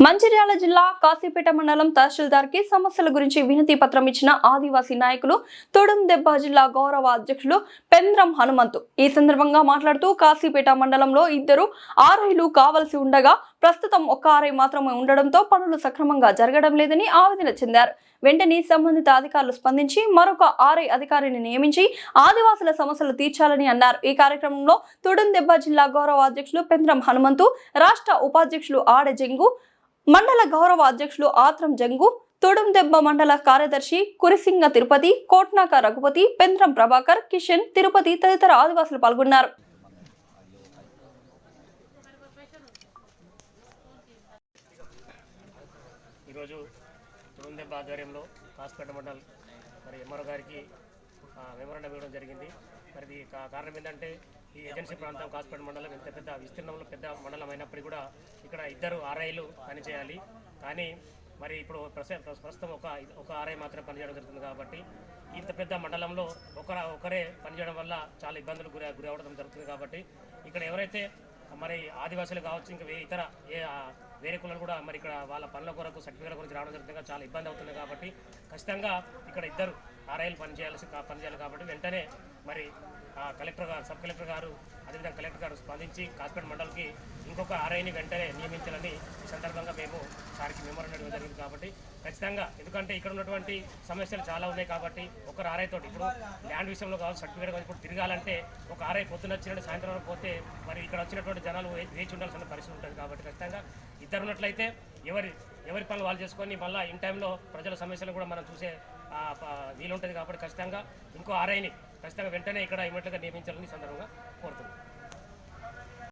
మంచిర్యాల జిల్లా కాశీపేట మండలం తహసీల్దార్ కి సమస్యల గురించి వినతి పత్రం ఇచ్చిన ఆదివాసీ నాయకులు తొడుందెబ్బ జిల్లా గౌరవ అధ్యక్షులు పెంద్రం హనుమంతు ఈ సందర్భంగా మాట్లాడుతూ కాశీపేట మండలంలో 2 ఆర్ఐలు కావాల్సి ఉండగా ప్రస్తుతం 1 ఆర్ఐ మాత్రమే ఉండడంతో పనులు సక్రమంగా జరగడం లేదని ఆవేదన చెందారు. వెంటనే సంబంధిత అధికారులు స్పందించి మరొక ఆర్ఐ అధికారిని నియమించి ఆదివాసుల సమస్యలు తీర్చాలని అన్నారు. ఈ కార్యక్రమంలో తొడుందెబ్బ జిల్లా గౌరవ అధ్యక్షులు పెంద్రం హనుమంతు, రాష్ట్ర ఉపాధ్యక్షులు ఆడ జంగు, మండల గౌరవ అధ్యక్షులు ఆత్రం జంగు, తొడుందెబ్బ మండల కార్యదర్శి కురిసింగ తిరుపతి, కోట్నాక రఘుపతి, పెంద్రం ప్రభాకర్, కిషన్, తిరుపతి తదితర ఆదివాసులు పాల్గొన్నారు. ఈరోజు తొడుందెబ్బ ఆధ్వర్యంలో కాశీపేట మండల్ మరి ఎంఆర్ఓ గారికి మెమోరాండం ఇవ్వడం జరిగింది. మరి కారణం ఏంటంటే ఈ ఏజెన్సీ ప్రాంతం కాశీపేట మండలం ఎంత పెద్ద విస్తీర్ణంలో పెద్ద మండలం అయినప్పటికీ కూడా ఇక్కడ 2 ఆర్ఐలు పనిచేయాలి. కానీ మరి ఇప్పుడు ప్రస్తుతం ఒక ఆర్ఐ మాత్రం పనిచేయడం జరుగుతుంది. కాబట్టి ఇంత పెద్ద మండలంలో ఒకరే పనిచేయడం వల్ల చాలా ఇబ్బందులు గురి అవ్వడం జరుగుతుంది. కాబట్టి ఇక్కడ ఎవరైతే మరి ఆదివాసులు కావచ్చు, ఇంకా ఇతర వేరే కులాలు కూడా మరి ఇక్కడ వాళ్ళ పనుల కొరకు సర్టిఫికేట్ల గురించి రావడం జరుగుతుంది. చాలా ఇబ్బంది అవుతుంది. కాబట్టి ఖచ్చితంగా ఇక్కడ 2 ఆర్ఐలు పనిచేయాలి. కాబట్టి వెంటనే మరి కలెక్టర్ గారు, సబ్ కలెక్టర్ గారు, అదేవిధంగా కలెక్టర్ గారు స్పందించి కాశీపేట మండలికి ఇంకొక ఆర్ఐని వెంటనే నియమించాలని ఈ సందర్భంగా మేము సార్కి మెమోరాండం ఇవ్వడం జరిగింది. కాబట్టి ఖచ్చితంగా ఎందుకంటే ఇక్కడ ఉన్నటువంటి సమస్యలు చాలా ఉన్నాయి. కాబట్టి ఒక ఆర్ఐ తోటి ఇప్పుడు ల్యాండ్ విషయంలో కావచ్చు, సర్టిఫికేట్ కావచ్చు, ఇప్పుడు తిరగాలంటే ఒక ఆర్ఐ పొద్దున్న వచ్చినట్టు సాయంత్రం వరకు పోతే మరి ఇక్కడ వచ్చినటువంటి జనాలు వేచి ఉండాల్సిన పరిస్థితి ఉంటుంది. కాబట్టి ఖచ్చితంగా 2 ఉన్నట్లయితే ఎవరి పనులు వాళ్ళు చేసుకొని మళ్ళీ ఇన్ టైంలో ప్రజల సమస్యలు కూడా మనం చూసే వీలుంటుంది. కాబట్టి ఖచ్చితంగా ఇంకో ఆర్ఐని ఖచ్చితంగా వెంటనే ఇక్కడ ఇమ్మీడియట్గా నియమించాలని సందర్భంగా కోరుతున్నాం.